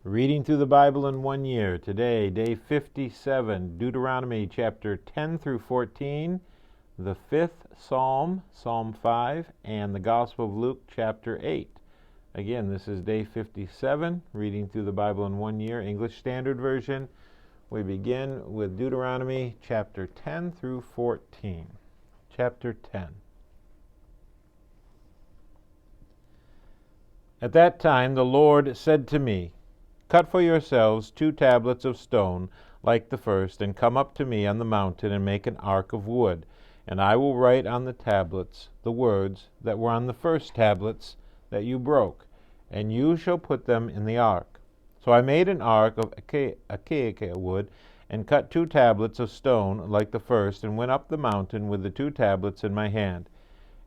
Reading through the Bible in 1 year. Today, day 57, Deuteronomy Chapter 10 through 14, the 5th Psalm, Psalm 5, and the Gospel of Luke Chapter 8. Again, this is day 57, reading through the Bible in 1 year, English Standard Version. We begin with Deuteronomy Chapter 10 through 14. Chapter 10. At that time the Lord said to me, "Cut for yourselves 2 tablets of stone like the first, and come up to me on the mountain and make an ark of wood. And I will write on the tablets the words that were on the first tablets that you broke, and you shall put them in the ark." So I made an ark of acacia wood, and cut 2 tablets of stone like the first, and went up the mountain with the 2 tablets in my hand.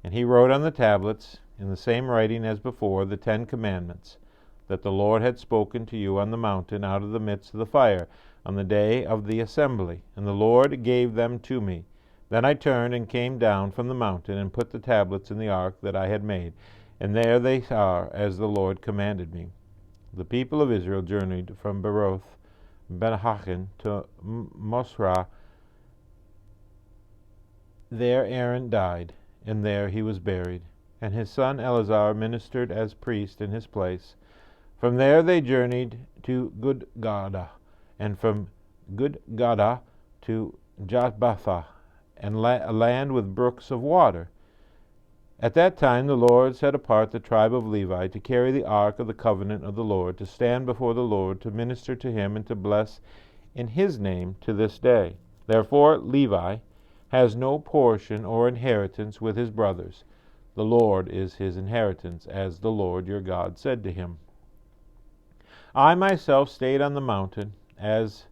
And he wrote on the tablets, in the same writing as before, the 10 commandments, that the Lord had spoken to you on the mountain out of the midst of the fire, on the day of the assembly. And the Lord gave them to me. Then I turned and came down from the mountain, and put the tablets in the ark that I had made. And there they are, as the Lord commanded me. The people of Israel journeyed from Beroth Benhachan to Mosra. There Aaron died, and there he was buried, and his son Eleazar ministered as priest in his place. From there they journeyed to Gudgodah, and from Gudgodah to Jotbathah, and a land with brooks of water. At that time the Lord set apart the tribe of Levi to carry the ark of the covenant of the Lord, to stand before the Lord, to minister to him, and to bless in his name to this day. Therefore Levi has no portion or inheritance with his brothers. The Lord is his inheritance, as the Lord your God said to him. I myself stayed on the mountain, as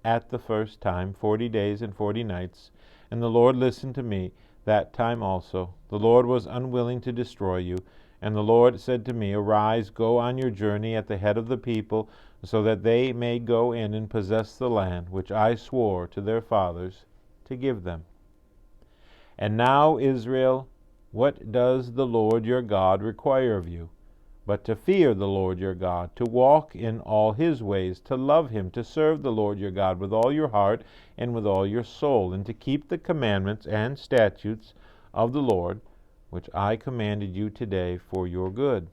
at the first time, 40 days and 40 nights, and the Lord listened to me that time also. The Lord was unwilling to destroy you, and the Lord said to me, "Arise, go on your journey at the head of the people, so that they may go in and possess the land which I swore to their fathers to give them." And now, Israel, what does the Lord your God require of you? But to fear the Lord your God, to walk in all his ways, to love him, to serve the Lord your God with all your heart and with all your soul, and to keep the commandments and statutes of the Lord, which I commanded you today for your good.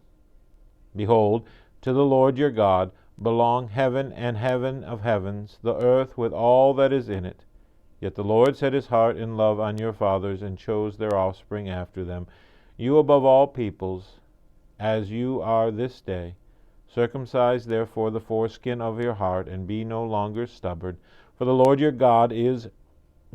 Behold, to the Lord your God belong heaven and heaven of heavens, the earth with all that is in it. Yet the Lord set his heart in love on your fathers, and chose their offspring after them, you above all peoples, as you are this day. Circumcise therefore the foreskin of your heart, and be no longer stubborn. For the Lord your God is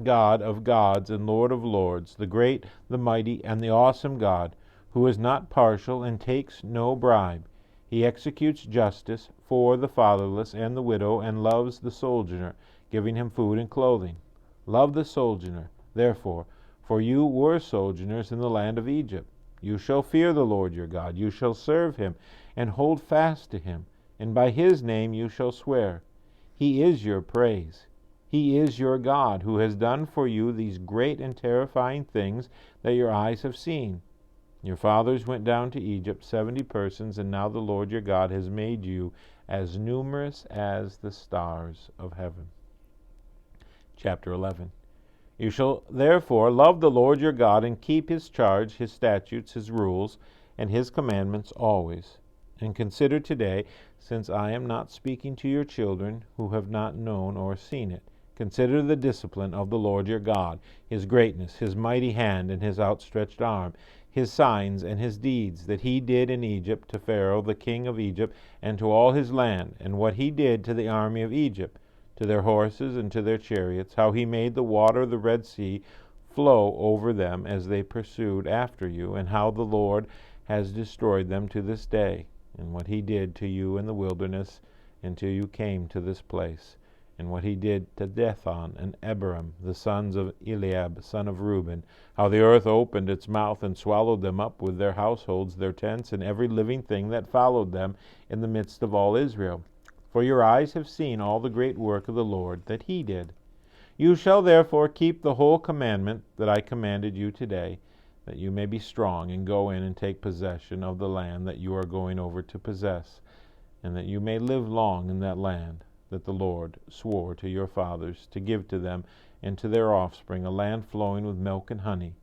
God of gods and Lord of lords, the great, the mighty, and the awesome God, who is not partial and takes no bribe. He executes justice for the fatherless and the widow, and loves the sojourner, giving him food and clothing. Love the sojourner, therefore, for you were sojourners in the land of Egypt. You shall fear the Lord your God. You shall serve him, and hold fast to him, and by his name you shall swear. He is your praise. He is your God, who has done for you these great and terrifying things that your eyes have seen. Your fathers went down to Egypt, 70 persons, and now the Lord your God has made you as numerous as the stars of heaven. Chapter 11. You shall therefore love the Lord your God, and keep his charge, his statutes, his rules, and his commandments always. And consider today, since I am not speaking to your children who have not known or seen it, consider the discipline of the Lord your God, his greatness, his mighty hand, and his outstretched arm, his signs and his deeds that he did in Egypt to Pharaoh the king of Egypt, and to all his land, and what he did to the army of Egypt, to their horses and to their chariots, how he made the water of the Red Sea flow over them as they pursued after you, and how the Lord has destroyed them to this day, and what he did to you in the wilderness until you came to this place, and what he did to Dathan and Abiram, the sons of Eliab, son of Reuben, how the earth opened its mouth and swallowed them up with their households, their tents, and every living thing that followed them in the midst of all Israel. For your eyes have seen all the great work of the Lord that he did. You shall therefore keep the whole commandment that I commanded you today, that you may be strong and go in and take possession of the land that you are going over to possess, and that you may live long in that land that the Lord swore to your fathers to give to them and to their offspring, a land flowing with milk and honey.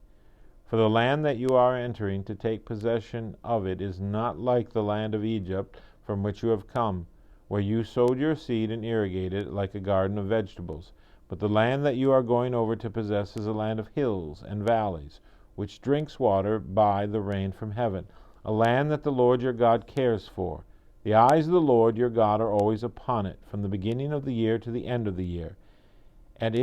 For the land that you are entering to take possession of it is not like the land of Egypt from which you have come, where you sowed your seed and irrigated it like a garden of vegetables. But the land that you are going over to possess is a land of hills and valleys, which drinks water by the rain from heaven, a land that the Lord your God cares for. The eyes of the Lord your God are always upon it, from the beginning of the year to the end of the year. And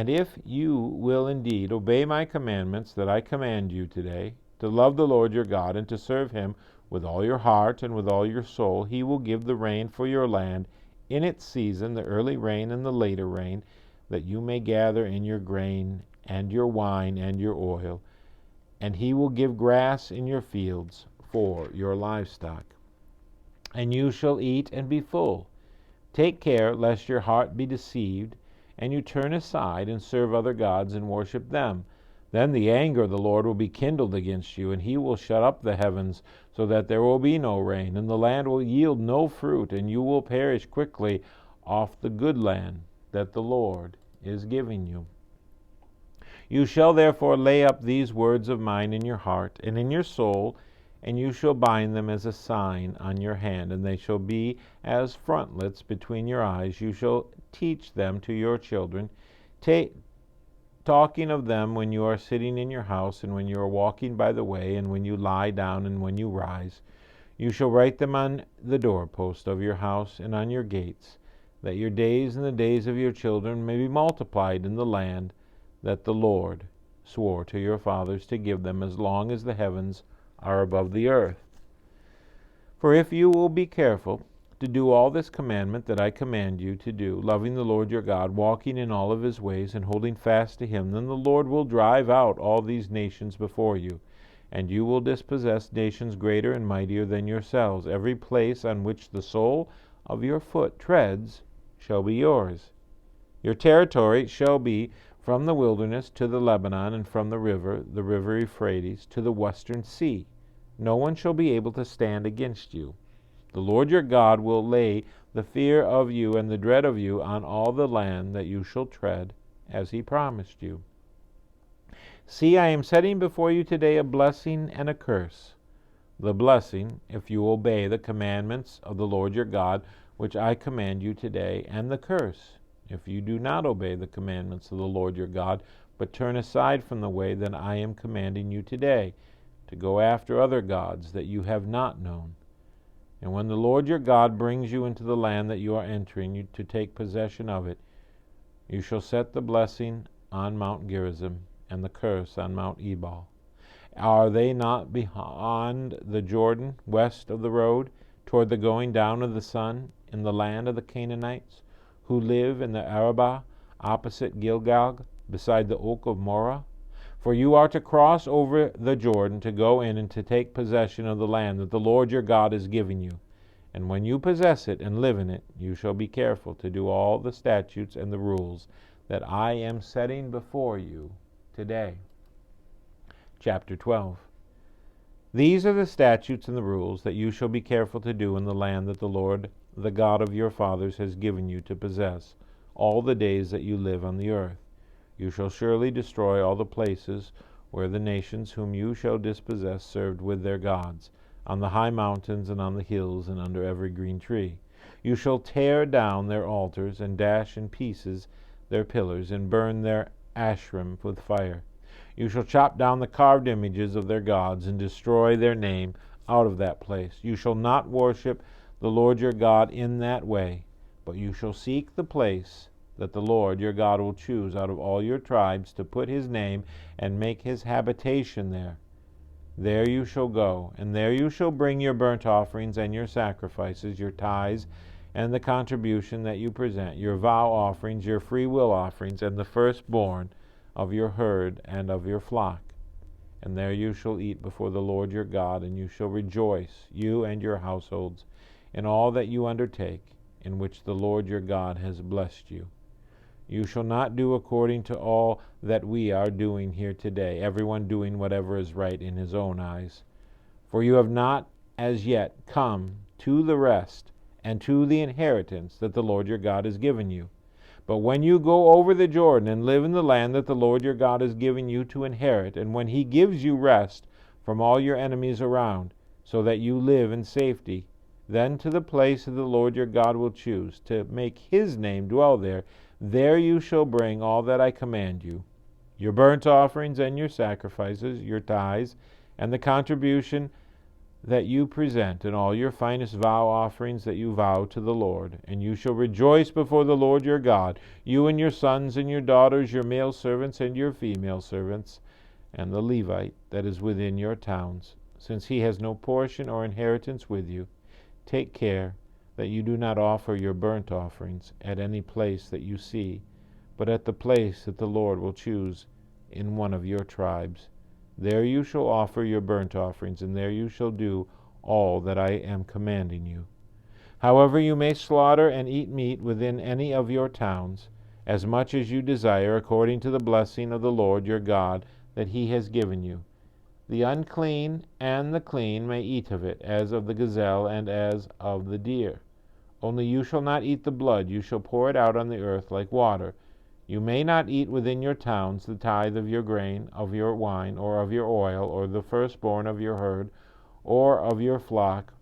if you will indeed obey my commandments that I command you today, to love the Lord your God and to serve him with all your heart and with all your soul, he will give the rain for your land in its season, the early rain and the later rain, that you may gather in your grain and your wine and your oil. And he will give grass in your fields for your livestock. And you shall eat and be full. Take care lest your heart be deceived, and you turn aside and serve other gods and worship them. Then the anger of the Lord will be kindled against you, and he will shut up the heavens, so that there will be no rain, and the land will yield no fruit, and you will perish quickly off the good land that the Lord is giving you. You shall therefore lay up these words of mine in your heart and in your soul, and you shall bind them as a sign on your hand, and they shall be as frontlets between your eyes. You shall teach them to your children, talking of them when you are sitting in your house, and when you are walking by the way, and when you lie down, and when you rise. You shall write them on the doorpost of your house and on your gates, that your days and the days of your children may be multiplied in the land that the Lord swore to your fathers to give them, as long as the heavens are above the earth. For if you will be careful to do all this commandment that I command you to do, loving the Lord your God, walking in all of his ways, and holding fast to him, then the Lord will drive out all these nations before you, and you will dispossess nations greater and mightier than yourselves. Every place on which the sole of your foot treads shall be yours. Your territory shall be from the wilderness to the Lebanon, and from the river Euphrates, to the western sea. No one shall be able to stand against you. The Lord your God will lay the fear of you and the dread of you on all the land that you shall tread, as he promised you. See, I am setting before you today a blessing and a curse. The blessing, if you obey the commandments of the Lord your God, which I command you today, and the curse, if you do not obey the commandments of the Lord your God, but turn aside from the way that I am commanding you today, to go after other gods that you have not known. And when the Lord your God brings you into the land that you are entering to take possession of it, you shall set the blessing on Mount Gerizim and the curse on Mount Ebal. Are they not beyond the Jordan, west of the road, toward the going down of the sun, in the land of the Canaanites, who live in the Arabah, opposite Gilgal, beside the oak of Morah? For you are to cross over the Jordan to go in and to take possession of the land that the Lord your God is giving you. And when you possess it and live in it, you shall be careful to do all the statutes and the rules that I am setting before you today. Chapter 12. These are the statutes and the rules that you shall be careful to do in the land that the Lord, the God of your fathers, has given you to possess, all the days that you live on the earth. You shall surely destroy all the places where the nations whom you shall dispossess served with their gods, on the high mountains and on the hills and under every green tree. You shall tear down their altars and dash in pieces their pillars and burn their Asherim with fire. You shall chop down the carved images of their gods and destroy their name out of that place. You shall not worship the Lord your God in that way, but you shall seek the place that the Lord your God will choose out of all your tribes to put his name and make his habitation there. There you shall go, and there you shall bring your burnt offerings and your sacrifices, your tithes and the contribution that you present, your vow offerings, your free will offerings, and the firstborn of your herd and of your flock. And there you shall eat before the Lord your God, and you shall rejoice, you and your households, in all that you undertake, in which the Lord your God has blessed you. You shall not do according to all that we are doing here today, everyone doing whatever is right in his own eyes. For you have not as yet come to the rest and to the inheritance that the Lord your God has given you. But when you go over the Jordan and live in the land that the Lord your God has given you to inherit, and when he gives you rest from all your enemies around, so that you live in safety, then to the place that the Lord your God will choose, to make his name dwell there, there you shall bring all that I command you, your burnt offerings and your sacrifices, your tithes, and the contribution that you present, and all your finest vow offerings that you vow to the Lord. And you shall rejoice before the Lord your God, you and your sons and your daughters, your male servants and your female servants, and the Levite that is within your towns, since he has no portion or inheritance with you. Take care that you do not offer your burnt offerings at any place that you see, but at the place that the Lord will choose in one of your tribes. There you shall offer your burnt offerings, and there you shall do all that I am commanding you. However, you may slaughter and eat meat within any of your towns, as much as you desire, according to the blessing of the Lord your God that he has given you. The unclean and the clean may eat of it, as of the gazelle and as of the deer. Only you shall not eat the blood, you shall pour it out on the earth like water. You may not eat within your towns the tithe of your grain, of your wine, or of your oil, or the firstborn of your herd, or of your flock,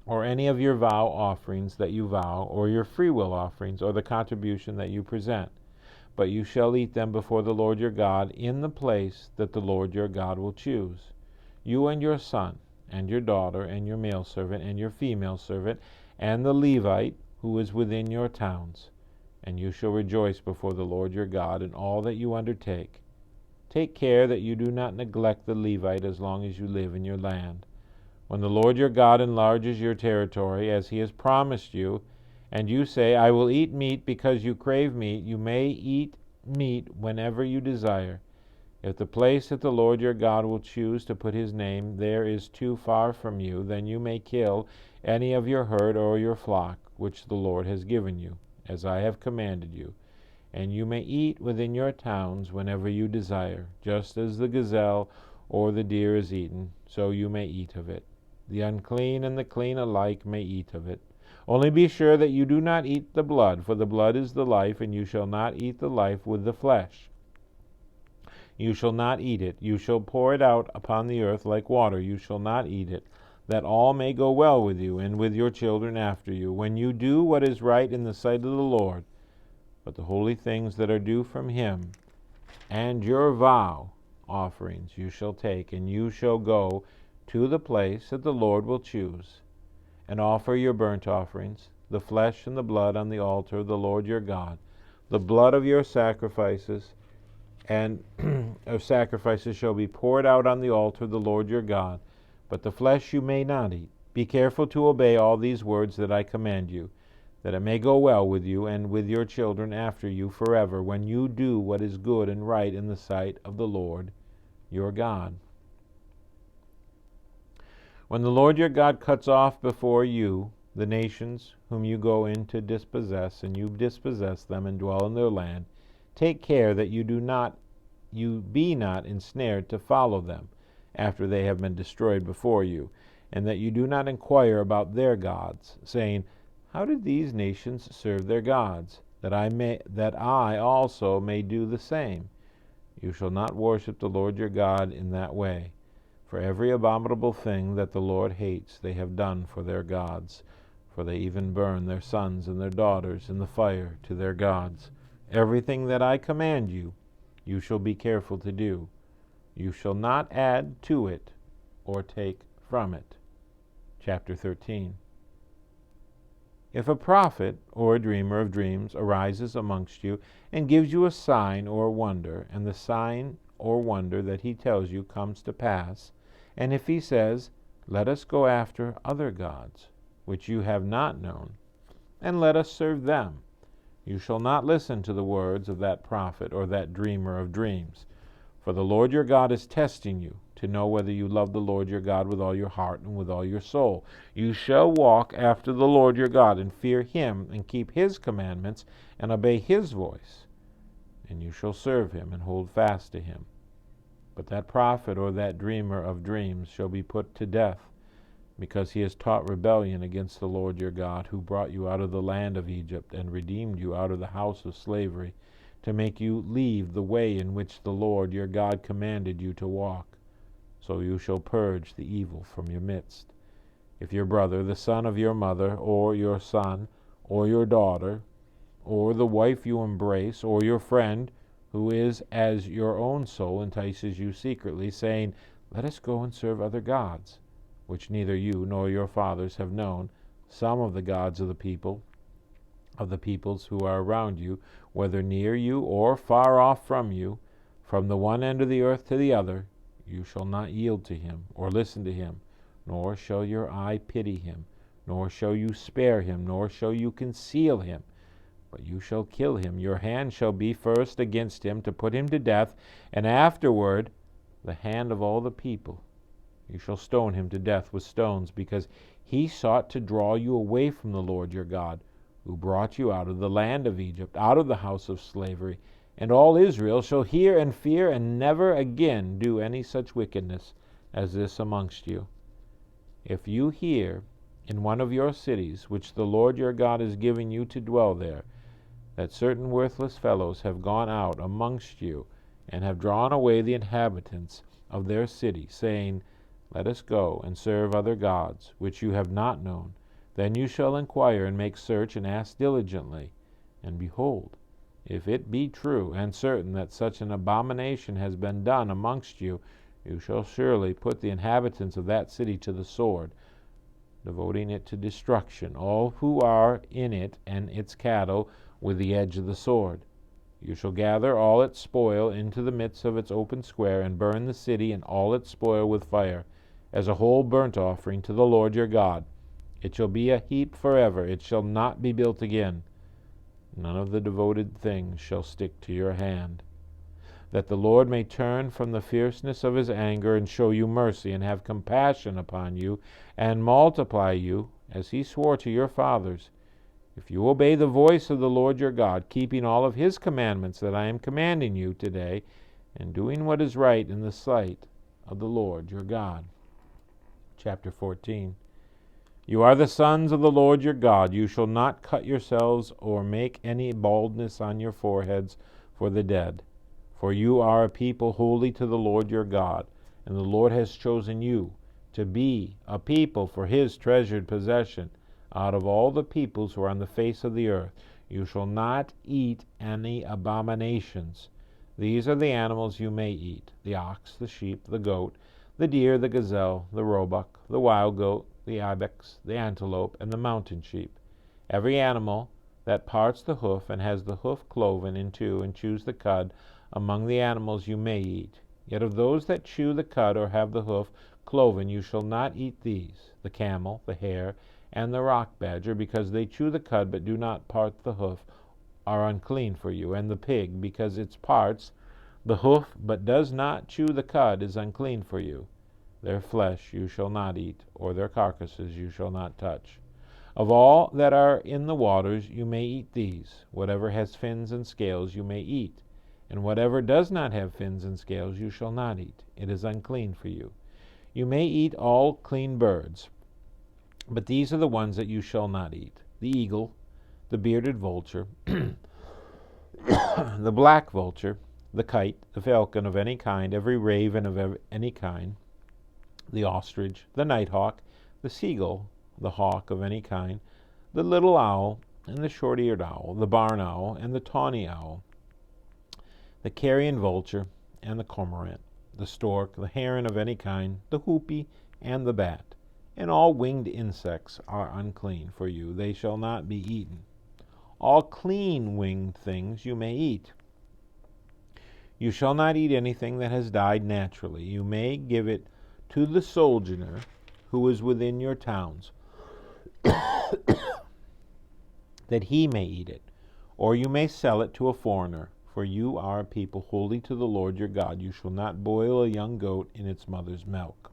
or any of your vow offerings that you vow, or your freewill offerings, or the contribution that you present. But you shall eat them before the Lord your God in the place that the Lord your God will choose. You and your son, and your daughter, and your male servant, and your female servant, and the Levite who is within your towns. And you shall rejoice before the Lord your God in all that you undertake. Take care that you do not neglect the Levite as long as you live in your land. When the Lord your God enlarges your territory, as he has promised you, and you say, I will eat meat because you crave meat, you may eat meat whenever you desire. If the place that the Lord your God will choose to put his name there is too far from you, then you may kill any of your herd or your flock, which the Lord has given you, as I have commanded you. And you may eat within your towns whenever you desire, just as the gazelle or the deer is eaten, so you may eat of it. The unclean and the clean alike may eat of it. Only be sure that you do not eat the blood, for the blood is the life, and you shall not eat the life with the flesh. You shall not eat it. You shall pour it out upon the earth like water. You shall not eat it, that all may go well with you and with your children after you, when you do what is right in the sight of the Lord. But the holy things that are due from him, and your vow offerings you shall take, and you shall go to the place that the Lord will choose, and offer your burnt offerings, the flesh and the blood on the altar of the Lord your God, the blood of your sacrifices and of sacrifices shall be poured out on the altar of the Lord your God, but the flesh you may not eat. Be careful to obey all these words that I command you, that it may go well with you and with your children after you forever, when you do what is good and right in the sight of the Lord your God. When the Lord your God cuts off before you the nations whom you go in to dispossess, and you dispossess them and dwell in their land, take care that you be not ensnared to follow them after they have been destroyed before you, and that you do not inquire about their gods, saying, how did these nations serve their gods, that I also may do the same? You shall not worship the Lord your God in that way. For every abominable thing that the Lord hates they have done for their gods, for they even burn their sons and their daughters in the fire to their gods. Everything that I command you, you shall be careful to do. You shall not add to it or take from it. Chapter 13. If a prophet or a dreamer of dreams arises amongst you and gives you a sign or wonder, and the sign or wonder that he tells you comes to pass, and if he says, let us go after other gods, which you have not known, and let us serve them, you shall not listen to the words of that prophet or that dreamer of dreams. For the Lord your God is testing you, to know whether you love the Lord your God with all your heart and with all your soul. You shall walk after the Lord your God, and fear him, and keep his commandments, and obey his voice. And you shall serve him, and hold fast to him. But that prophet or that dreamer of dreams shall be put to death. because he has taught rebellion against the Lord your God, who brought you out of the land of Egypt and redeemed you out of the house of slavery, to make you leave the way in which the Lord your God commanded you to walk. So you shall purge the evil from your midst. If your brother, the son of your mother, or your son, or your daughter, or the wife you embrace, or your friend, who is as your own soul, entices you secretly, saying, Let us go and serve other gods, which neither you nor your fathers have known, some of the gods of the peoples who are around you, whether near you or far off from you, from the one end of the earth to the other, you shall not yield to him, or listen to him, nor shall your eye pity him, nor shall you spare him, nor shall you conceal him, but you shall kill him. Your hand shall be first against him to put him to death, and afterward the hand of all the people. You shall stone him to death with stones, because he sought to draw you away from the Lord your God, who brought you out of the land of Egypt, out of the house of slavery. And all Israel shall hear and fear, and never again do any such wickedness as this amongst you. If you hear in one of your cities, which the Lord your God is giving you to dwell there, that certain worthless fellows have gone out amongst you, and have drawn away the inhabitants of their city, saying, Let us go and serve other gods, which you have not known, then you shall inquire and make search and ask diligently. And behold, if it be true and certain that such an abomination has been done amongst you, you shall surely put the inhabitants of that city to the sword, devoting it to destruction, all who are in it and its cattle, with the edge of the sword. You shall gather all its spoil into the midst of its open square, and burn the city and all its spoil with fire, as a whole burnt offering to the Lord your God. It shall be a heap forever, it shall not be built again. None of the devoted things shall stick to your hand, that the Lord may turn from the fierceness of his anger, and show you mercy, and have compassion upon you, and multiply you, as he swore to your fathers, if you obey the voice of the Lord your God, keeping all of his commandments that I am commanding you today, and doing what is right in the sight of the Lord your God. Chapter 14. You are the sons of the Lord your God. You shall not cut yourselves or make any baldness on your foreheads for the dead. For you are a people holy to the Lord your God, and the Lord has chosen you to be a people for his treasured possession out of all the peoples who are on the face of the earth. You shall not eat any abominations. These are the animals you may eat: the ox, the sheep, the goat, the deer, the gazelle, the roebuck, the wild goat, the ibex, the antelope, and the mountain sheep. Every animal that parts the hoof and has the hoof cloven in two and chews the cud, among the animals you may eat. Yet of those that chew the cud or have the hoof cloven you shall not eat these: the camel, the hare, and the rock badger, because they chew the cud but do not part the hoof, are unclean for you. And the pig, because it parts the hoof but does not chew the cud, is unclean for you. Their flesh you shall not eat, or their carcasses you shall not touch. Of all that are in the waters you may eat these: whatever has fins and scales you may eat, and whatever does not have fins and scales you shall not eat. It is unclean for you. You may eat all clean birds, but these are the ones that you shall not eat: the eagle, the bearded vulture, the black vulture, the kite, the falcon of any kind, every raven of any kind, the ostrich, the nighthawk, the seagull, the hawk of any kind, the little owl, and the short-eared owl, the barn owl, and the tawny owl, the carrion vulture, and the cormorant, the stork, the heron of any kind, the hoopie, and the bat. And all winged insects are unclean for you. They shall not be eaten. All clean winged things you may eat. You shall not eat anything that has died naturally. You may give it to the sojourner who is within your towns, that he may eat it, or you may sell it to a foreigner. For you are a people holy to the Lord your God. You shall not boil a young goat in its mother's milk.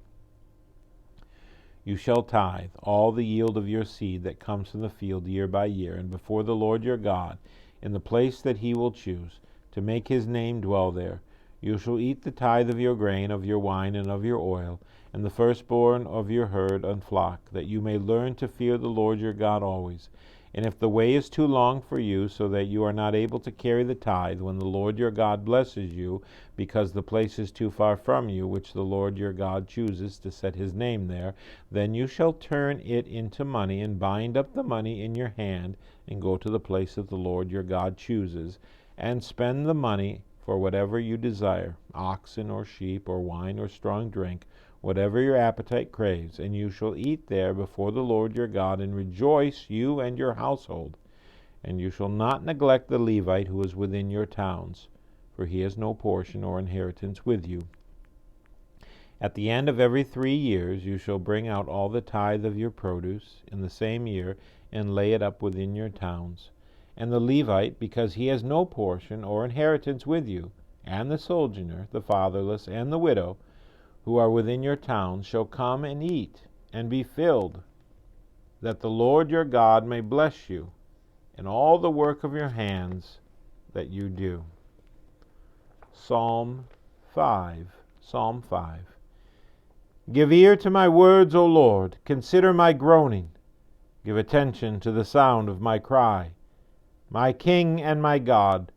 You shall tithe all the yield of your seed that comes from the field year by year, and before the Lord your God, in the place that he will choose, to make his name dwell there. You shall eat the tithe of your grain, of your wine, and of your oil, and the firstborn of your herd and flock, that you may learn to fear the Lord your God always. And if the way is too long for you, so that you are not able to carry the tithe, when the Lord your God blesses you, because the place is too far from you, which the Lord your God chooses to set his name there, then you shall turn it into money, and bind up the money in your hand, and go to the place that the Lord your God chooses, and spend the money for whatever you desire, oxen or sheep or wine or strong drink, whatever your appetite craves, and you shall eat there before the Lord your God, and rejoice, you and your household. And you shall not neglect the Levite who is within your towns, for he has no portion or inheritance with you. At the end of every 3 years you shall bring out all the tithe of your produce in the same year, and lay it up within your towns. And the Levite, because he has no portion or inheritance with you, and the sojourner, the fatherless, and the widow, who are within your towns, shall come and eat and be filled, that the Lord your God may bless you in all the work of your hands that you do. Psalm 5. Psalm 5. Give ear to my words, O Lord. Consider my groaning. Give attention to the sound of my cry. My King and my God,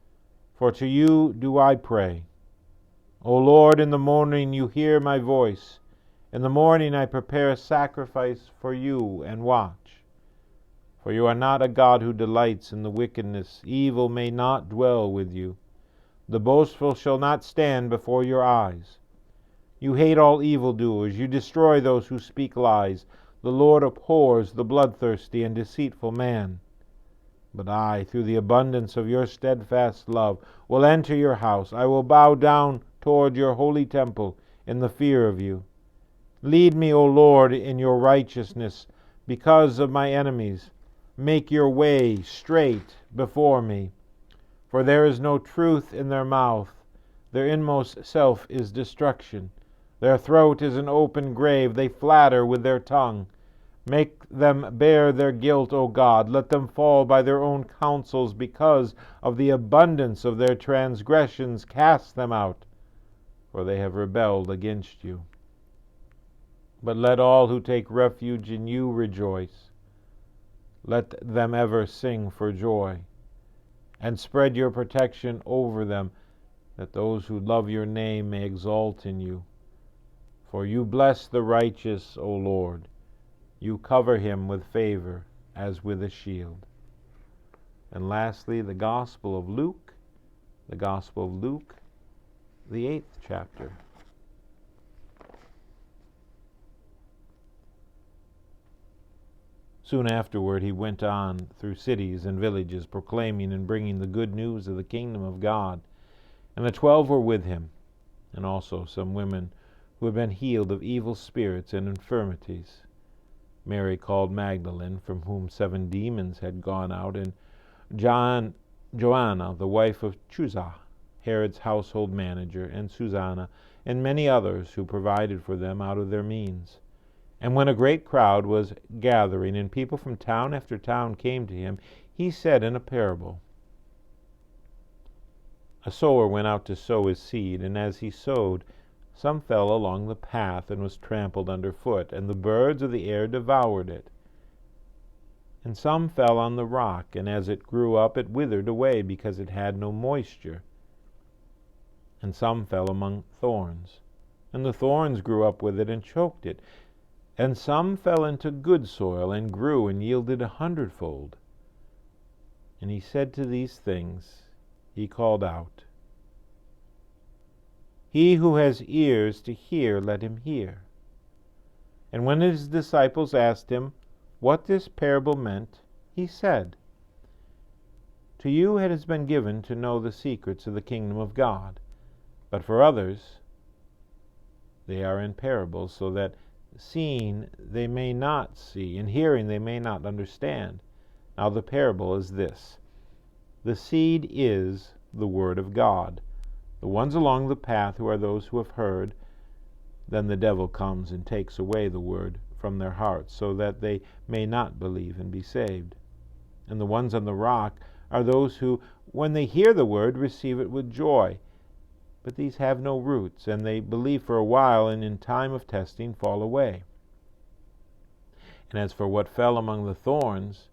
for to you do I pray. O Lord, in the morning you hear my voice. In the morning I prepare a sacrifice for you and watch. For you are not a God who delights in the wickedness. Evil may not dwell with you. The boastful shall not stand before your eyes. You hate all evildoers. You destroy those who speak lies. The Lord abhors the bloodthirsty and deceitful man. But I, through the abundance of your steadfast love, will enter your house. I will bow down toward your holy temple in the fear of you. Lead me, O Lord, in your righteousness because of my enemies. Make your way straight before me. For there is no truth in their mouth. Their inmost self is destruction. Their throat is an open grave. They flatter with their tongue. Make them bear their guilt, O God. Let them fall by their own counsels. Because of the abundance of their transgressions, cast them out, for they have rebelled against you. But let all who take refuge in you rejoice. Let them ever sing for joy, and spread your protection over them, that those who love your name may exult in you. For you bless the righteous, O Lord. You cover him with favor as with a shield. And lastly, the Gospel of Luke, the 8th chapter. Soon afterward he went on through cities and villages, proclaiming and bringing the good news of the kingdom of God. And the 12 were with him, and also some women who had been healed of evil spirits and infirmities. Mary called Magdalene, from whom 7 demons had gone out, and Joanna, the wife of Chuza, Herod's household manager, and Susanna, and many others who provided for them out of their means. And when a great crowd was gathering, and people from town after town came to him, he said in a parable, A sower went out to sow his seed, and as he sowed, some fell along the path and was trampled underfoot, and the birds of the air devoured it. And some fell on the rock, and as it grew up it withered away, because it had no moisture. And some fell among thorns, and the thorns grew up with it and choked it. And some fell into good soil, and grew and yielded 100-fold. And he said to these things, he called out, He who has ears to hear, let him hear. And when his disciples asked him what this parable meant, he said, To you it has been given to know the secrets of the kingdom of God, but for others they are in parables, so that seeing they may not see, and hearing they may not understand. Now the parable is this. The seed is the word of God. The ones along the path who are those who have heard, then the devil comes and takes away the word from their hearts, so that they may not believe and be saved. And the ones on the rock are those who, when they hear the word, receive it with joy. But these have no roots, and they believe for a while, and in time of testing fall away. And as for what fell among the thorns,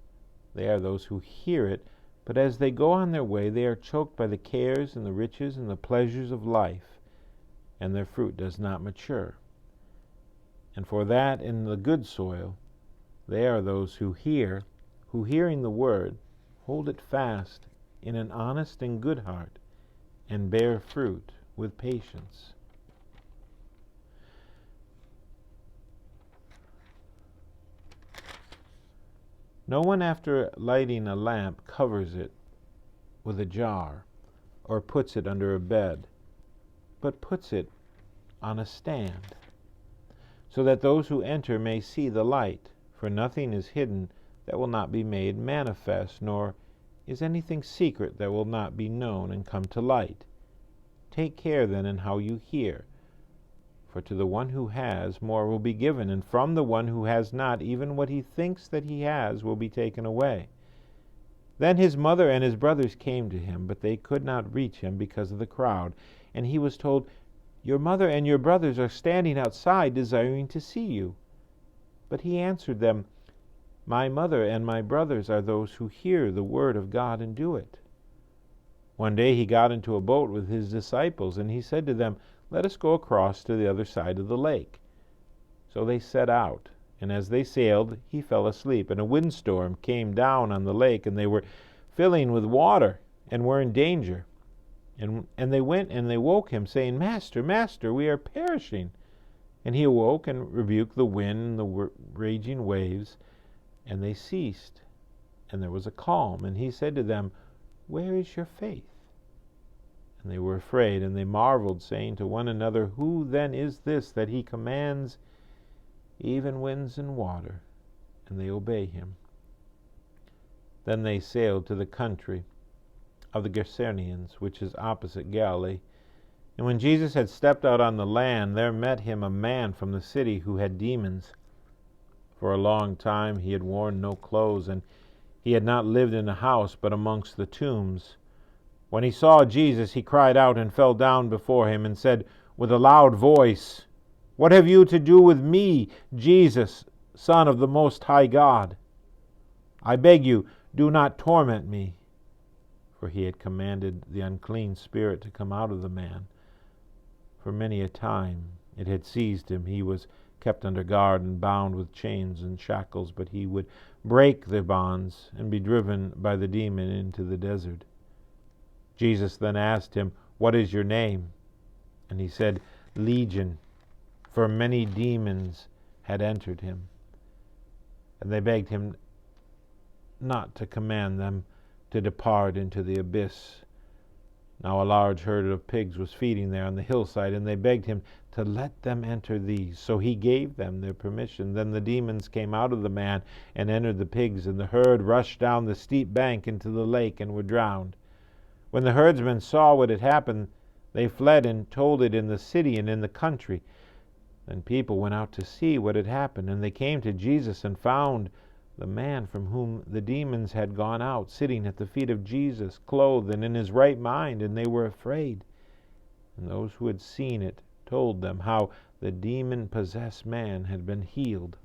they are those who hear it, but as they go on their way, they are choked by the cares and the riches and the pleasures of life, and their fruit does not mature. And for that in the good soil, they are those who hear, who hearing the word, hold it fast in an honest and good heart, and bear fruit with patience. No one after lighting a lamp covers it with a jar, or puts it under a bed, but puts it on a stand, so that those who enter may see the light. For nothing is hidden that will not be made manifest, nor is anything secret that will not be known and come to light. Take care then in how you hear. For to the one who has, more will be given, and from the one who has not, even what he thinks that he has will be taken away. Then his mother and his brothers came to him, but they could not reach him because of the crowd. And he was told, "Your mother and your brothers are standing outside, desiring to see you." But he answered them, "My mother and my brothers are those who hear the word of God and do it." One day he got into a boat with his disciples, and he said to them, "Let us go across to the other side of the lake." So they set out, and as they sailed, he fell asleep, and a windstorm came down on the lake, and they were filling with water, and were in danger. And they went and they woke him, saying, "Master, Master, we are perishing." And he awoke and rebuked the wind and the raging waves, and they ceased, and there was a calm. And he said to them, "Where is your faith?" And they were afraid, and they marveled, saying to one another, "Who then is this that he commands even winds and water, and they obey him?" Then they sailed to the country of the Gergesenes, which is opposite Galilee. And when Jesus had stepped out on the land, there met him a man from the city who had demons. For a long time he had worn no clothes, and he had not lived in a house, but amongst the tombs. When he saw Jesus, he cried out and fell down before him, and said with a loud voice, "What have you to do with me, Jesus, Son of the Most High God? I beg you, do not torment me." For he had commanded the unclean spirit to come out of the man. For many a time it had seized him. He was kept under guard and bound with chains and shackles, but he would break the bonds and be driven by the demon into the desert. Jesus then asked him, "What is your name?" And he said, "Legion," for many demons had entered him. And they begged him not to command them to depart into the abyss. Now a large herd of pigs was feeding there on the hillside, and they begged him to let them enter these. So he gave them their permission. Then the demons came out of the man and entered the pigs, and the herd rushed down the steep bank into the lake and were drowned. When the herdsmen saw what had happened, they fled and told it in the city and in the country. Then people went out to see what had happened, and they came to Jesus and found the man from whom the demons had gone out, sitting at the feet of Jesus, clothed and in his right mind, and they were afraid. And those who had seen it told them how the demon-possessed man had been healed.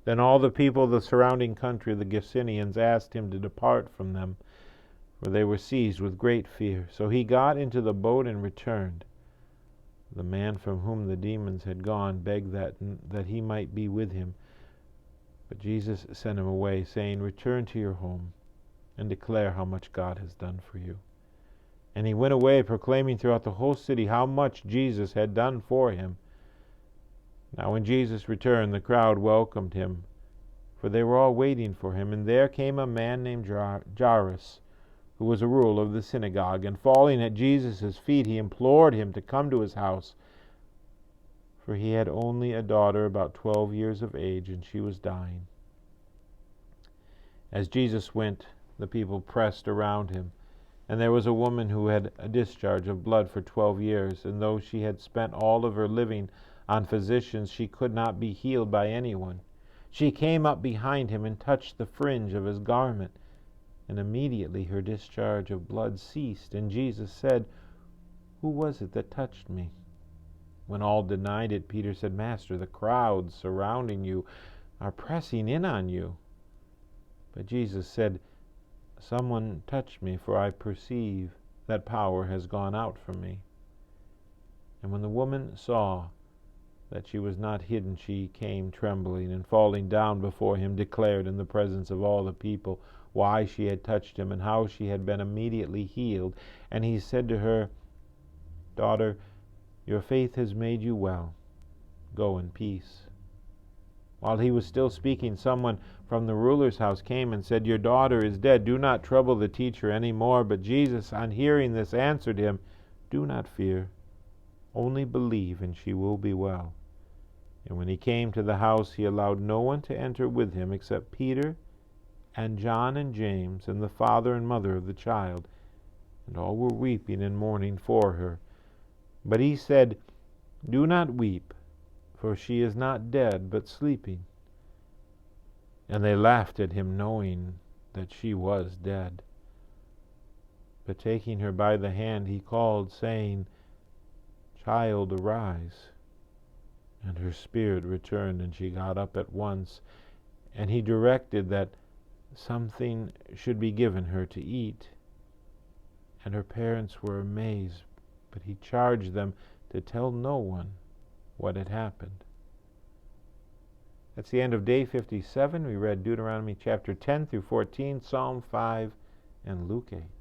Then all the people of the surrounding country of the Gergesenes asked him to depart from them, for they were seized with great fear. So he got into the boat and returned. The man from whom the demons had gone begged that he might be with him. But Jesus sent him away, saying, "Return to your home and declare how much God has done for you." And he went away, proclaiming throughout the whole city how much Jesus had done for him. Now when Jesus returned, the crowd welcomed him, for they were all waiting for him. And there came a man named Jairus, who was a ruler of the synagogue. And falling at Jesus' feet, he implored him to come to his house, for he had only a daughter about 12 years of age, and she was dying. As Jesus went, the people pressed around him. And there was a woman who had a discharge of blood for 12 years, and though she had spent all of her living on physicians, she could not be healed by anyone. She came up behind him and touched the fringe of his garment, and immediately her discharge of blood ceased. And Jesus said, "Who was it that touched me?" When all denied it, Peter said, "Master, the crowds surrounding you are pressing in on you." But Jesus said, "Someone touched me, for I perceive that power has gone out from me." And when the woman saw that she was not hidden, she came trembling, and falling down before him, declared in the presence of all the people why she had touched him, and how she had been immediately healed. And he said to her, "Daughter, your faith has made you well. Go in peace." While he was still speaking, someone from the ruler's house came and said, "Your daughter is dead. Do not trouble the teacher any more." But Jesus, on hearing this, answered him, "Do not fear. Only believe, and she will be well." And when he came to the house, he allowed no one to enter with him except Peter and John and James and the father and mother of the child. And all were weeping and mourning for her. But he said, "Do not weep, for she is not dead, but sleeping." And they laughed at him, knowing that she was dead. But taking her by the hand, he called, saying, "Child, arise." And her spirit returned, and she got up at once. And he directed that something should be given her to eat. And her parents were amazed, but he charged them to tell no one what had happened. That's the end of day 57. We read Deuteronomy chapter 10 through 14, Psalm 5, and Luke 8.